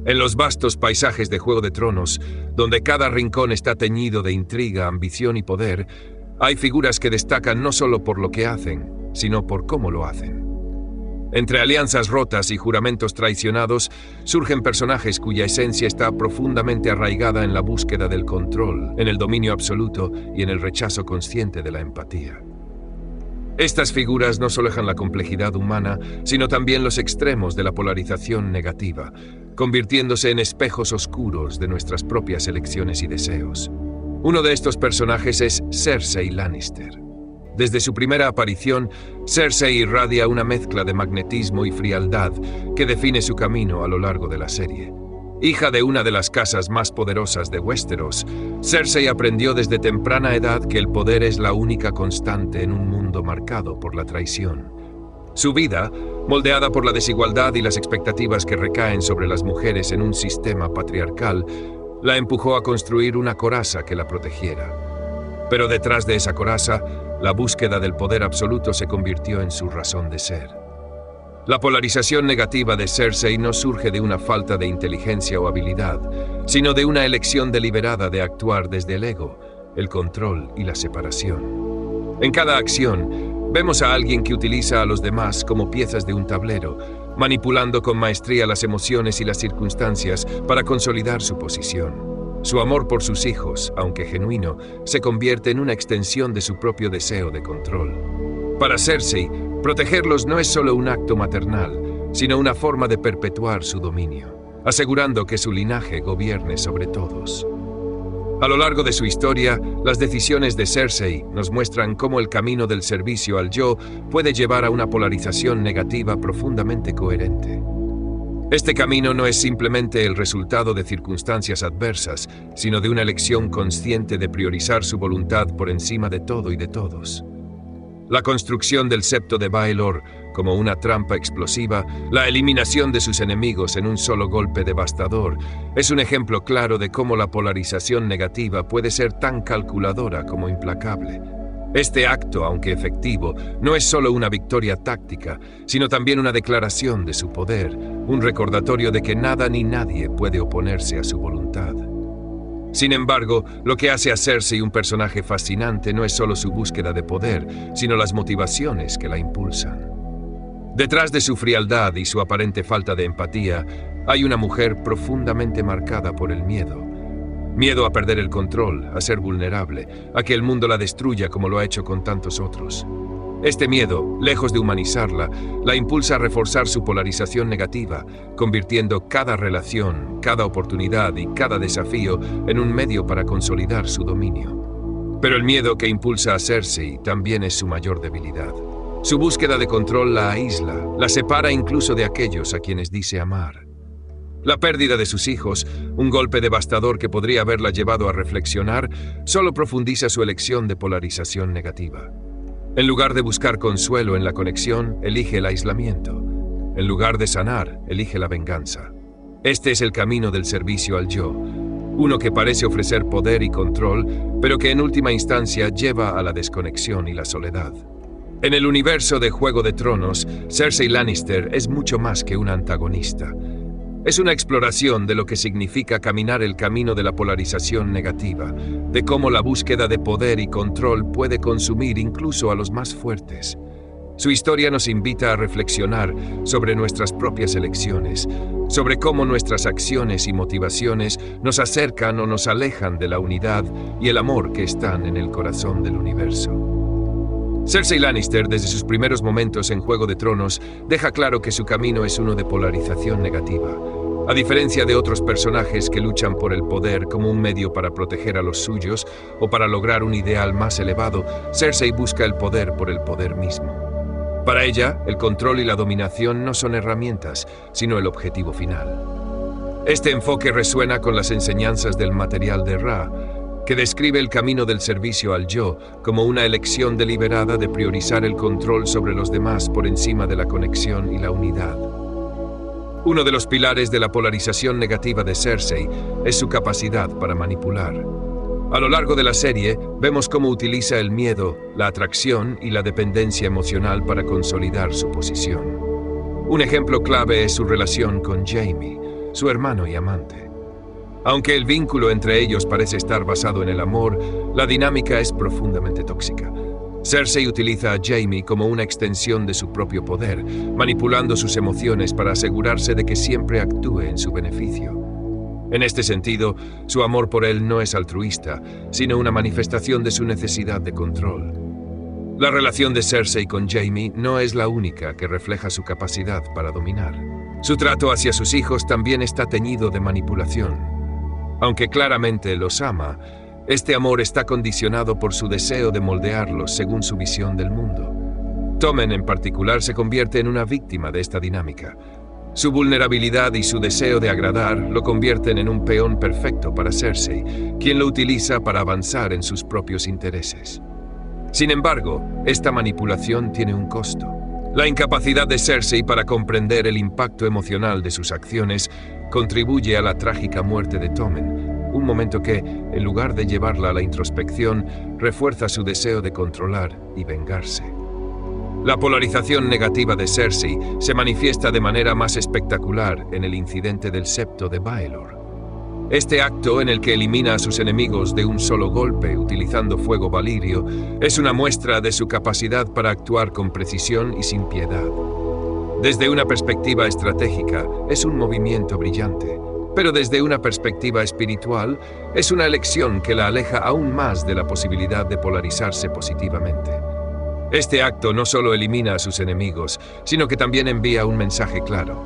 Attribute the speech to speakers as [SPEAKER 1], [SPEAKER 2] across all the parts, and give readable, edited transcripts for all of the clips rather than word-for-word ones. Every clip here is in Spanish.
[SPEAKER 1] En los vastos paisajes de Juego de Tronos, donde cada rincón está teñido de intriga, ambición y poder, hay figuras que destacan no solo por lo que hacen, sino por cómo lo hacen. Entre alianzas rotas y juramentos traicionados, surgen personajes cuya esencia está profundamente arraigada en la búsqueda del control, en el dominio absoluto y en el rechazo consciente de la empatía. Estas figuras no solo dejan la complejidad humana, sino también los extremos de la polarización negativa, convirtiéndose en espejos oscuros de nuestras propias elecciones y deseos. Uno de estos personajes es Cersei Lannister. Desde su primera aparición, Cersei irradia una mezcla de magnetismo y frialdad que define su camino a lo largo de la serie. Hija de una de las casas más poderosas de Westeros, Cersei aprendió desde temprana edad que el poder es la única constante en un mundo marcado por la traición. Su vida, moldeada por la desigualdad y las expectativas que recaen sobre las mujeres en un sistema patriarcal, la empujó a construir una coraza que la protegiera. Pero detrás de esa coraza, la búsqueda del poder absoluto se convirtió en su razón de ser. La polarización negativa de Cersei no surge de una falta de inteligencia o habilidad, sino de una elección deliberada de actuar desde el ego, el control y la separación. En cada acción, vemos a alguien que utiliza a los demás como piezas de un tablero, manipulando con maestría las emociones y las circunstancias para consolidar su posición. Su amor por sus hijos, aunque genuino, se convierte en una extensión de su propio deseo de control. Para Cersei, protegerlos no es solo un acto maternal, sino una forma de perpetuar su dominio, asegurando que su linaje gobierne sobre todos. A lo largo de su historia, las decisiones de Cersei nos muestran cómo el camino del servicio al yo puede llevar a una polarización negativa profundamente coherente. Este camino no es simplemente el resultado de circunstancias adversas, sino de una elección consciente de priorizar su voluntad por encima de todo y de todos. La construcción del septo de Baelor como una trampa explosiva, la eliminación de sus enemigos en un solo golpe devastador, es un ejemplo claro de cómo la polarización negativa puede ser tan calculadora como implacable. Este acto, aunque efectivo, no es solo una victoria táctica, sino también una declaración de su poder, un recordatorio de que nada ni nadie puede oponerse a su voluntad. Sin embargo, lo que hace a Cersei un personaje fascinante no es solo su búsqueda de poder, sino las motivaciones que la impulsan. Detrás de su frialdad y su aparente falta de empatía, hay una mujer profundamente marcada por el miedo. Miedo a perder el control, a ser vulnerable, a que el mundo la destruya como lo ha hecho con tantos otros. Este miedo, lejos de humanizarla, la impulsa a reforzar su polarización negativa, convirtiendo cada relación, cada oportunidad y cada desafío en un medio para consolidar su dominio. Pero el miedo que impulsa a Cersei también es su mayor debilidad. Su búsqueda de control la aísla, la separa incluso de aquellos a quienes dice amar. La pérdida de sus hijos, un golpe devastador que podría haberla llevado a reflexionar, solo profundiza su elección de polarización negativa. En lugar de buscar consuelo en la conexión, elige el aislamiento. En lugar de sanar, elige la venganza. Este es el camino del servicio al yo, uno que parece ofrecer poder y control, pero que en última instancia lleva a la desconexión y la soledad. En el universo de Juego de Tronos, Cersei Lannister es mucho más que una antagonista. Es una exploración de lo que significa caminar el camino de la polarización negativa, de cómo la búsqueda de poder y control puede consumir incluso a los más fuertes. Su historia nos invita a reflexionar sobre nuestras propias elecciones, sobre cómo nuestras acciones y motivaciones nos acercan o nos alejan de la unidad y el amor que están en el corazón del universo. Cersei Lannister, desde sus primeros momentos en Juego de Tronos, deja claro que su camino es uno de polarización negativa. A diferencia de otros personajes que luchan por el poder como un medio para proteger a los suyos o para lograr un ideal más elevado, Cersei busca el poder por el poder mismo. Para ella, el control y la dominación no son herramientas, sino el objetivo final. Este enfoque resuena con las enseñanzas del material de Ra, que describe el camino del servicio al yo como una elección deliberada de priorizar el control sobre los demás por encima de la conexión y la unidad. Uno de los pilares de la polarización negativa de Cersei es su capacidad para manipular. A lo largo de la serie, vemos cómo utiliza el miedo, la atracción y la dependencia emocional para consolidar su posición. Un ejemplo clave es su relación con Jaime. su hermano y amante. Aunque el vínculo entre ellos parece estar basado en el amor, la dinámica es profundamente tóxica. Cersei utiliza a Jaime como una extensión de su propio poder, manipulando sus emociones para asegurarse de que siempre actúe en su beneficio. En este sentido, su amor por él no es altruista, sino una manifestación de su necesidad de control. La relación de Cersei con Jaime no es la única que refleja su capacidad para dominar. Su trato hacia sus hijos también está teñido de manipulación. Aunque claramente los ama, este amor está condicionado por su deseo de moldearlos según su visión del mundo. Tommen en particular se convierte en una víctima de esta dinámica. Su vulnerabilidad y su deseo de agradar lo convierten en un peón perfecto para Cersei, quien lo utiliza para avanzar en sus propios intereses. Sin embargo, esta manipulación tiene un costo. La incapacidad de Cersei para comprender el impacto emocional de sus acciones contribuye a la trágica muerte de Tommen, un momento que, en lugar de llevarla a la introspección, refuerza su deseo de controlar y vengarse. La polarización negativa de Cersei se manifiesta de manera más espectacular en el incidente del septo de Baelor. Este acto, en el que elimina a sus enemigos de un solo golpe utilizando fuego valirio, es una muestra de su capacidad para actuar con precisión y sin piedad. Desde una perspectiva estratégica, es un movimiento brillante, pero desde una perspectiva espiritual, es una elección que la aleja aún más de la posibilidad de polarizarse positivamente. Este acto no solo elimina a sus enemigos, sino que también envía un mensaje claro.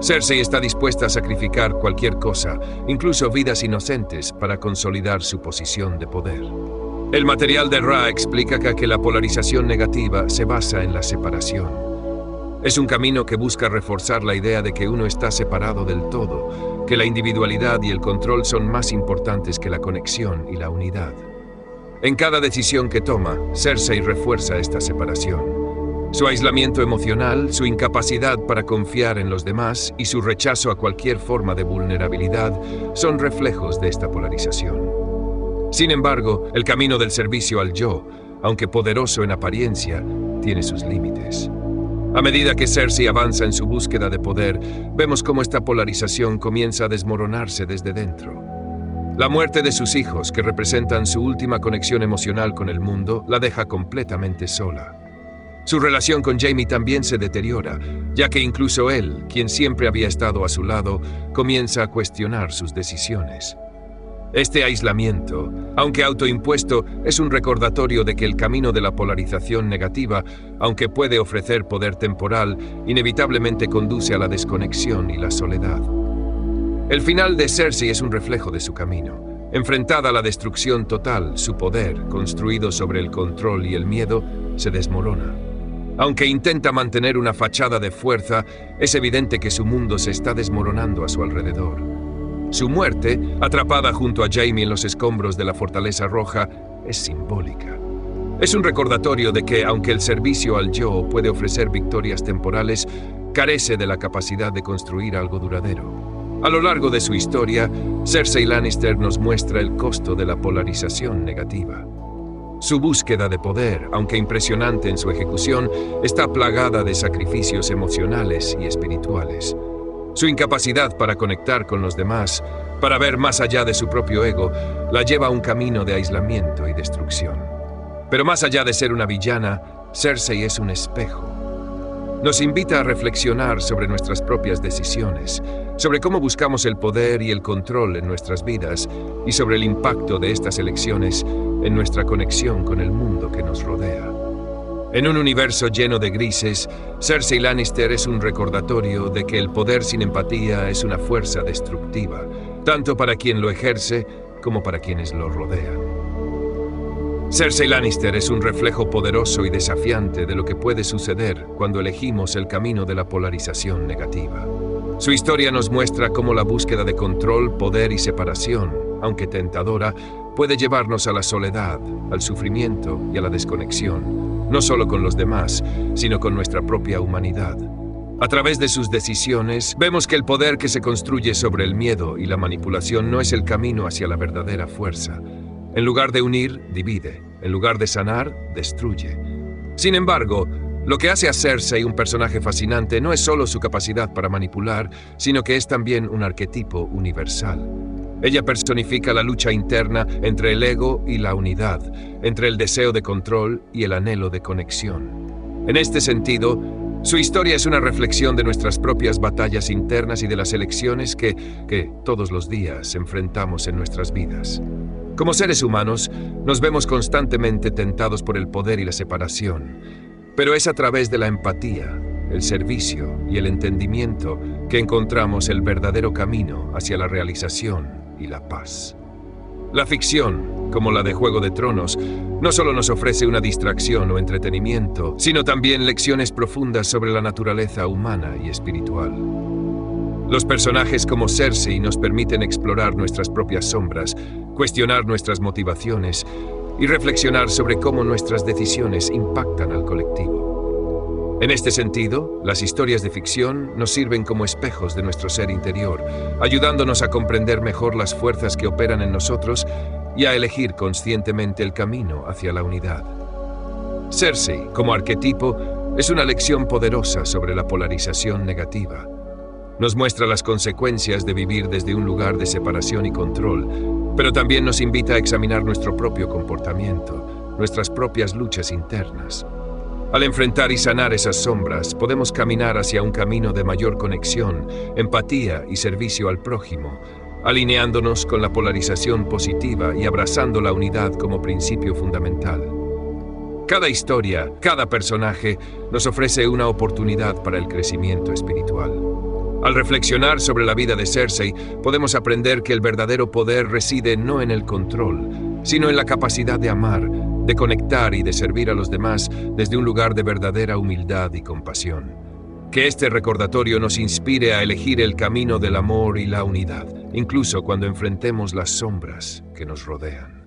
[SPEAKER 1] Cersei está dispuesta a sacrificar cualquier cosa, incluso vidas inocentes, para consolidar su posición de poder. El material de Ra explica que la polarización negativa se basa en la separación. Es un camino que busca reforzar la idea de que uno está separado del todo, que la individualidad y el control son más importantes que la conexión y la unidad. En cada decisión que toma, Cersei refuerza esta separación. Su aislamiento emocional, su incapacidad para confiar en los demás y su rechazo a cualquier forma de vulnerabilidad son reflejos de esta polarización. Sin embargo, el camino del servicio al yo, aunque poderoso en apariencia, tiene sus límites. A medida que Cersei avanza en su búsqueda de poder, vemos cómo esta polarización comienza a desmoronarse desde dentro. La muerte de sus hijos, que representan su última conexión emocional con el mundo, la deja completamente sola. Su relación con Jaime también se deteriora, ya que incluso él, quien siempre había estado a su lado, comienza a cuestionar sus decisiones. Este aislamiento, aunque autoimpuesto, es un recordatorio de que el camino de la polarización negativa, aunque puede ofrecer poder temporal, inevitablemente conduce a la desconexión y la soledad. El final de Cersei es un reflejo de su camino. Enfrentada a la destrucción total, su poder, construido sobre el control y el miedo, se desmorona. Aunque intenta mantener una fachada de fuerza, es evidente que su mundo se está desmoronando a su alrededor. Su muerte, atrapada junto a Jaime en los escombros de la Fortaleza Roja, es simbólica. Es un recordatorio de que, aunque el servicio al yo puede ofrecer victorias temporales, carece de la capacidad de construir algo duradero. A lo largo de su historia, Cersei Lannister nos muestra el costo de la polarización negativa. Su búsqueda de poder, aunque impresionante en su ejecución, está plagada de sacrificios emocionales y espirituales. Su incapacidad para conectar con los demás, para ver más allá de su propio ego, la lleva a un camino de aislamiento y destrucción. Pero más allá de ser una villana, Cersei es un espejo. Nos invita a reflexionar sobre nuestras propias decisiones, sobre cómo buscamos el poder y el control en nuestras vidas y sobre el impacto de estas elecciones en nuestra conexión con el mundo que nos rodea. En un universo lleno de grises, Cersei Lannister es un recordatorio de que el poder sin empatía es una fuerza destructiva, tanto para quien lo ejerce como para quienes lo rodean. Cersei Lannister es un reflejo poderoso y desafiante de lo que puede suceder cuando elegimos el camino de la polarización negativa. Su historia nos muestra cómo la búsqueda de control, poder y separación, aunque tentadora, puede llevarnos a la soledad, al sufrimiento y a la desconexión, no solo con los demás, sino con nuestra propia humanidad. A través de sus decisiones, vemos que el poder que se construye sobre el miedo y la manipulación no es el camino hacia la verdadera fuerza. En lugar de unir, divide. En lugar de sanar, destruye. Sin embargo, Lo que hace a Cersei un personaje fascinante no es solo su capacidad para manipular, sino que es también un arquetipo universal. Ella personifica la lucha interna entre el ego y la unidad, entre el deseo de control y el anhelo de conexión. En este sentido, su historia es una reflexión de nuestras propias batallas internas y de las elecciones que todos los días enfrentamos en nuestras vidas. Como seres humanos, nos vemos constantemente tentados por el poder y la separación. Pero es a través de la empatía, el servicio y el entendimiento que encontramos el verdadero camino hacia la realización y la paz. La ficción, como la de Juego de Tronos, no solo nos ofrece una distracción o entretenimiento, sino también lecciones profundas sobre la naturaleza humana y espiritual. Los personajes como Cersei nos permiten explorar nuestras propias sombras, cuestionar nuestras motivaciones y reflexionar sobre cómo nuestras decisiones impactan al colectivo. En este sentido, las historias de ficción nos sirven como espejos de nuestro ser interior, ayudándonos a comprender mejor las fuerzas que operan en nosotros y a elegir conscientemente el camino hacia la unidad. Cersei, como arquetipo, es una lección poderosa sobre la polarización negativa. Nos muestra las consecuencias de vivir desde un lugar de separación y control, pero también nos invita a examinar nuestro propio comportamiento, nuestras propias luchas internas. Al enfrentar y sanar esas sombras, podemos caminar hacia un camino de mayor conexión, empatía y servicio al prójimo, alineándonos con la polarización positiva y abrazando la unidad como principio fundamental. Cada historia, cada personaje, nos ofrece una oportunidad para el crecimiento espiritual. Al reflexionar sobre la vida de Cersei, podemos aprender que el verdadero poder reside no en el control, sino en la capacidad de amar, de conectar y de servir a los demás desde un lugar de verdadera humildad y compasión. Que este recordatorio nos inspire a elegir el camino del amor y la unidad, incluso cuando enfrentemos las sombras que nos rodean.